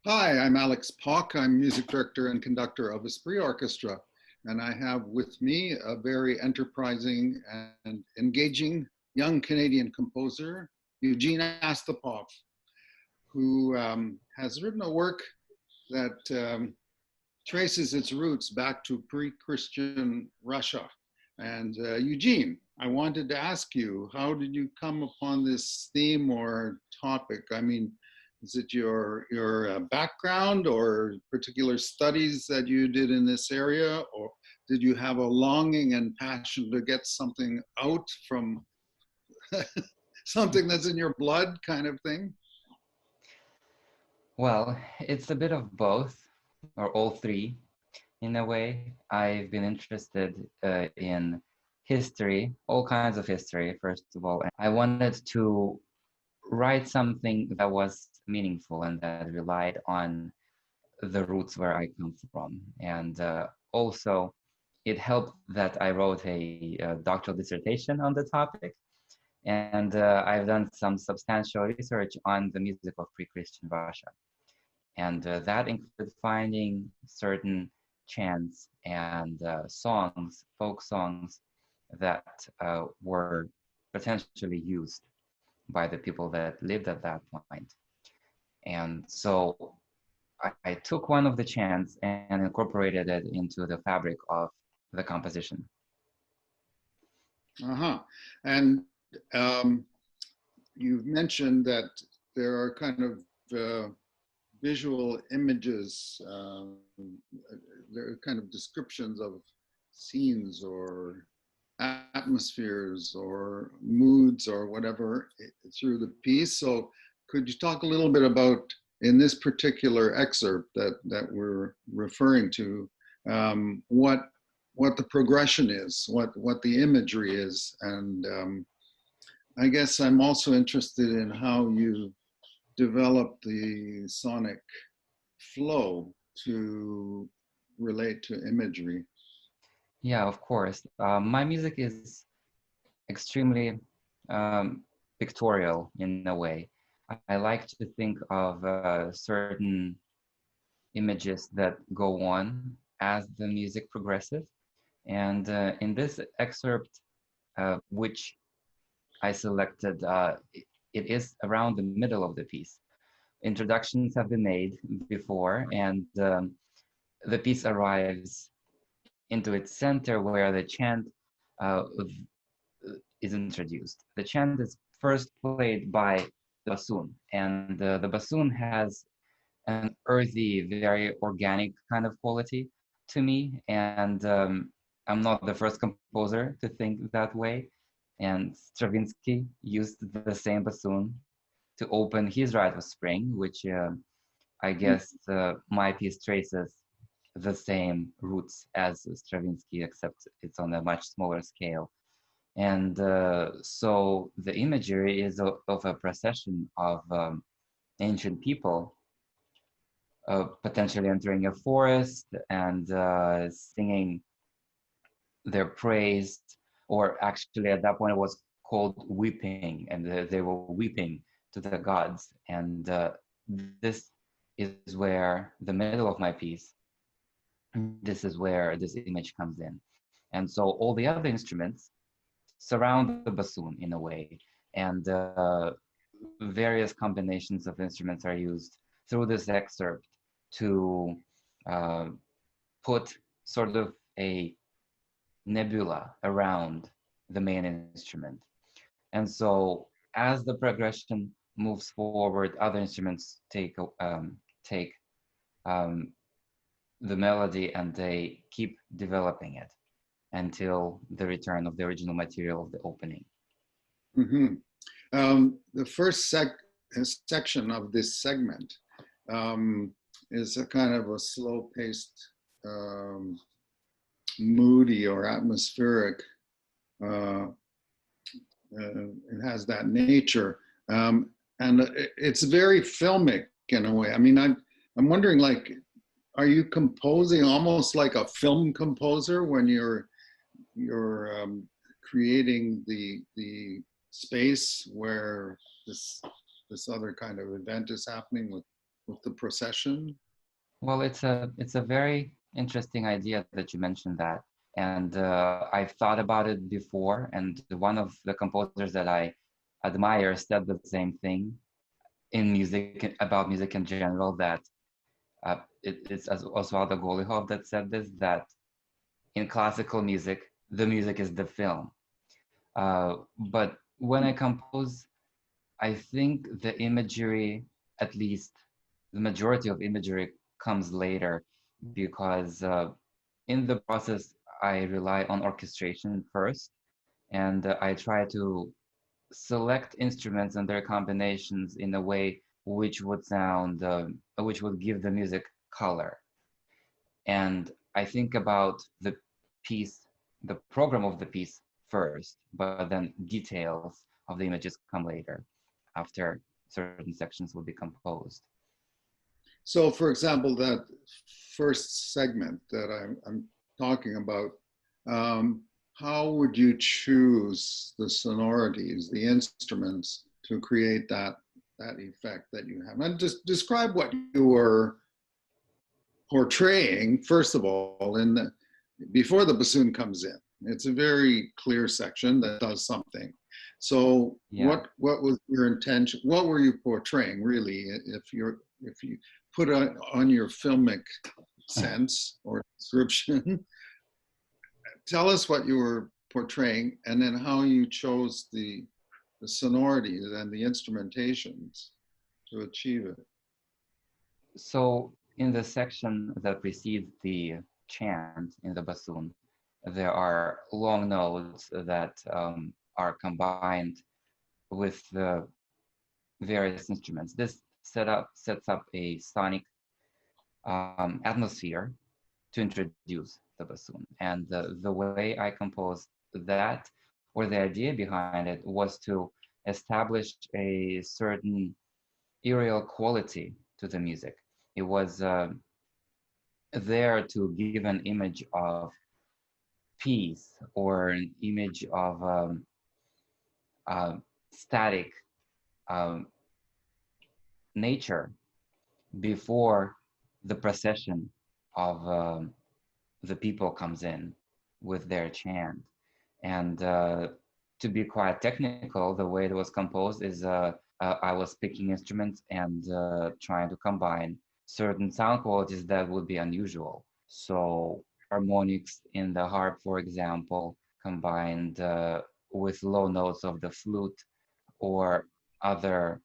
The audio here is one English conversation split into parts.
Hi, I'm Alex Pock. I'm music director and conductor of Esprit Orchestra, and I have with me a very enterprising and engaging young Canadian composer, Eugene Astapov, who has written a work that traces its roots back to pre-Christian Russia. And Eugene, I wanted to ask you, how did you come upon this theme or topic? I mean, is it your background or particular studies that you did in this area, or did you have a longing and passion to get something out from something that's in your blood, kind of thing? Well, it's a bit of both, or all three, in a way. I've been interested in history, all kinds of history, first of all. And I wanted to write something that was meaningful and that relied on the roots where I come from. And also, it helped that I wrote a doctoral dissertation on the topic. And I've done some substantial research on the music of pre-Christian Russia. And that includes finding certain chants and songs, folk songs, that were potentially used by the people that lived at that point. And so I took one of the chants and incorporated it into the fabric of the composition. Uh-huh. And you've mentioned that there are kind of visual images, there are kind of descriptions of scenes or atmospheres or moods or whatever through the piece. So could you talk a little bit about, in this particular excerpt that we're referring to, what the progression is, what the imagery is, and I guess I'm also interested in how you develop the sonic flow to relate to imagery. Yeah, of course. My music is extremely um, pictorial in a way. I like to think of certain images that go on as the music progresses. And in this excerpt, which I selected, it is around the middle of the piece. Introductions have been made before, and the piece arrives into its center where the chant uh, is introduced. The chant is first played by the bassoon, and the bassoon has an earthy, very organic kind of quality to me. And I'm not the first composer to think that way. And Stravinsky used the same bassoon to open his Rite of Spring, which I guess my piece traces the same roots as Stravinsky, except it's on a much smaller scale. And so the imagery is of a procession of ancient people potentially entering a forest and singing their praise, or actually at that point it was called weeping, and they were weeping to the gods. And this is where the middle of my piece, this is where this image comes in. And so all the other instruments surround the bassoon in a way, and various combinations of instruments are used through this excerpt to uh, put sort of a nebula around the main instrument. And so as the progression moves forward, other instruments take um, the melody and they keep developing it until the return of the original material of the opening. Mm-hmm. The first section of this segment um, is a kind of a slow-paced, um, moody or atmospheric. Uh, it has that nature, and it's very filmic in a way. I mean, I'm wondering, like, are you composing almost like a film composer when you're creating the space where this other kind of event is happening with with the procession? Well, it's a very interesting idea that you mentioned that, and I've thought about it before. And one of the composers that I admire said the same thing in music about music in general. That it's Osvaldo Golihov that said this, that in classical music, the music is the film. But when I compose, I think the imagery, at least the majority of imagery, comes later because in the process, I rely on orchestration first, and I try to select instruments and their combinations in a way which would sound, which would give the music color. And I think about the piece, the program of the piece first, but then details of the images come later after certain sections will be composed. So, for example, that first segment that I'm talking about, how would you choose the sonorities, the instruments to create that effect that you have? And just describe what you were portraying, first of all, before the bassoon comes in. It's a very clear section that does something. So Yeah. what was your intention? What were you portraying, really, if you put it on your filmic sense or description? Tell us what you were portraying, and then how you chose the sonorities and the instrumentations to achieve it. So in the section that precedes the chant in the bassoon, there are long notes that are combined with the various instruments. This sets up a sonic atmosphere to introduce the bassoon. And the way I composed that, or the idea behind it, was to establish a certain aerial quality to the music. It was there to give an image of peace or an image of static um, nature before the procession of the people comes in with their chant. And to be quite technical, the way it was composed is I was picking instruments and trying to combine certain sound qualities that would be unusual. So harmonics in the harp, for example, combined with low notes of the flute or other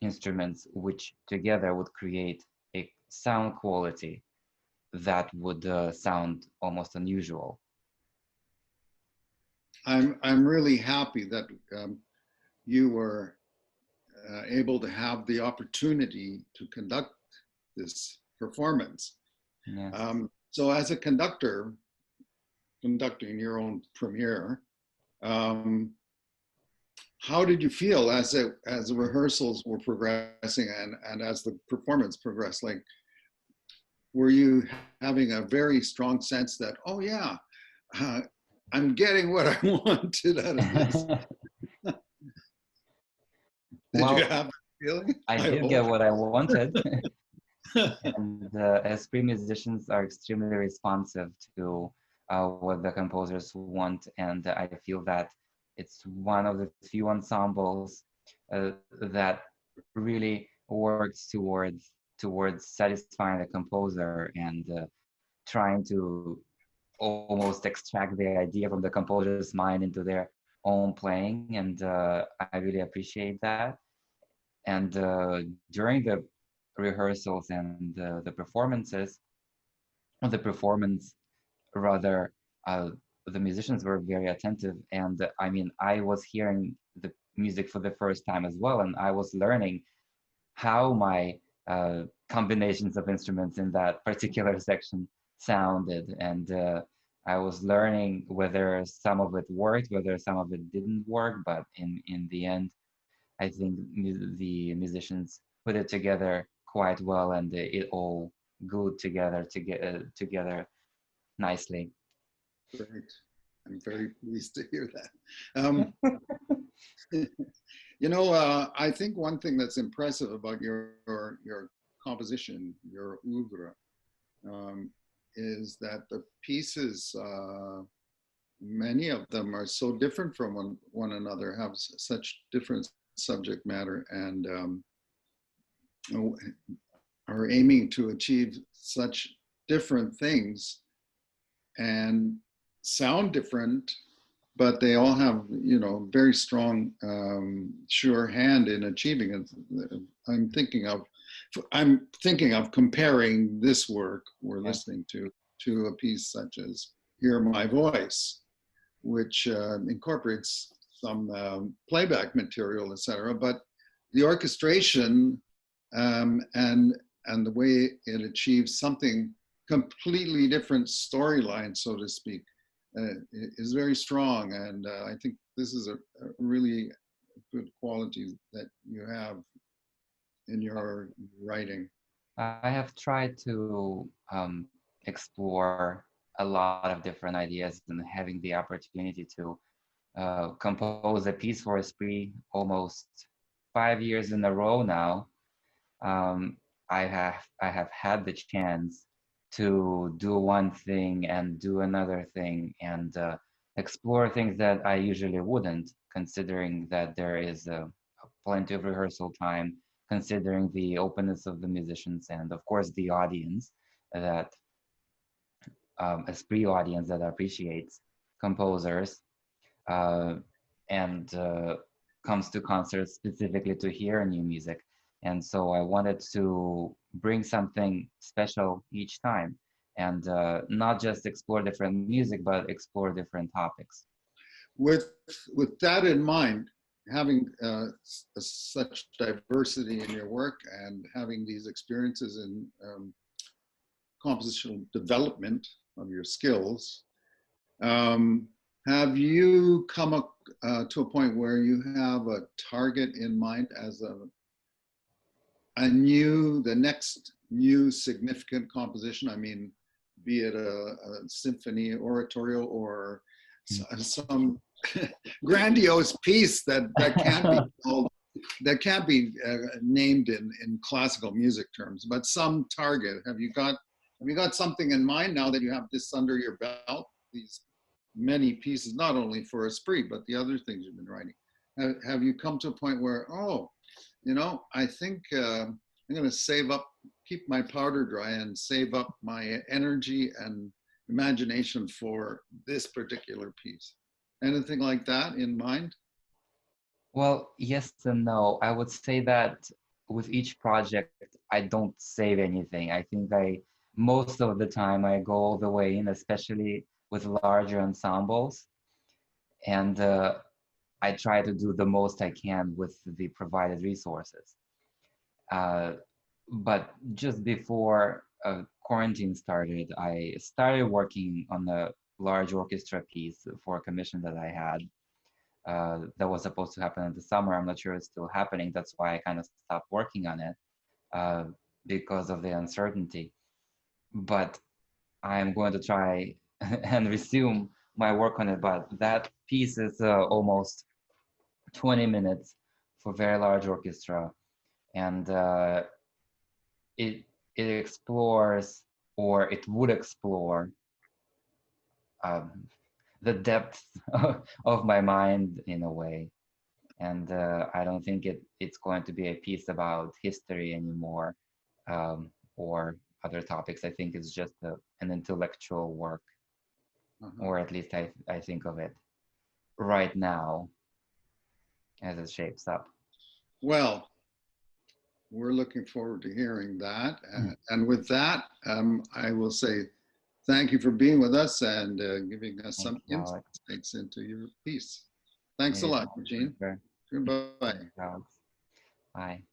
instruments, which together would create a sound quality that would sound almost unusual. I'm really happy that you were able to have the opportunity to conduct this performance. Yes. So as a conductor, conducting your own premiere, how did you feel as the rehearsals were progressing and as the performance progressed? Like, were you having a very strong sense that, oh yeah, I'm getting what I wanted out of this? Did you have that feeling? I did get what I wanted. And Esprit musicians are extremely responsive to what the composers want, and I feel that it's one of the few ensembles that really works towards satisfying the composer and trying to almost extract the idea from the composer's mind into their own playing, and I really appreciate that. And during the rehearsals and the performances, the performance rather, the musicians were very attentive. And I mean, I was hearing the music for the first time as well, and I was learning how my combinations of instruments in that particular section sounded. And I was learning whether some of it worked, whether some of it didn't work. But in the end, I think the musicians put it together quite well, and it all glued together together nicely. Great. I'm very pleased to hear that. You know, I think one thing that's impressive about your composition, your oeuvre, um, is that the pieces, many of them are so different from one another, have such different subject matter, and are aiming to achieve such different things and sound different, but they all have, you know, very strong, sure hand in achieving it. I'm thinking of comparing this work we're listening to a piece such as "Hear My Voice," which incorporates some playback material, etc. But the orchestration and the way it achieves something completely different storyline, so to speak, is very strong. And I think this is a really good quality that you have in your writing. I have tried to explore a lot of different ideas, and having the opportunity to compose a piece for Esprit almost 5 years in a row now. Um, I have had the chance to do one thing and do another thing, and explore things that I usually wouldn't, considering that there is plenty of rehearsal time, considering the openness of the musicians, and of course the audience, that Esprit audience that appreciates composers, uh, and comes to concerts specifically to hear new music. And so I wanted to bring something special each time, and not just explore different music, but explore different topics. With that in mind, having such diversity in your work and having these experiences in compositional development of your skills, have you come up to a point where you have a target in mind as the next new significant composition? I mean, be it a symphony, oratorio, or some grandiose piece that can't be called, that can't be named in classical music terms, but some target. Have you got something in mind now that you have this under your belt? These many pieces, not only for Esprit, but the other things you've been writing. Have you come to a point where, oh, you know, I think I'm going to keep my powder dry and save up my energy and imagination for this particular piece? Anything like that in mind? Well, yes and no. I would say that with each project, I don't save anything. I think most of the time I go all the way in, especially with larger ensembles. And I try to do the most I can with the provided resources. But just before quarantine started, I started working on a large orchestra piece for a commission that I had. That was supposed to happen in the summer. I'm not sure it's still happening. That's why I kind of stopped working on it, because of the uncertainty. But I'm going to try and resume my work on it. But that piece is almost 20 minutes for very large orchestra, and it explores, or it would explore, um, the depth of my mind in a way. And I don't think it's going to be a piece about history anymore, or other topics. I think it's just an intellectual work, or at least I think of it right now as it shapes up. Well, we're looking forward to hearing that. And with that, I will say thank you for being with us and giving us some insights into your piece. Thanks a lot, Eugene. Goodbye. Bye.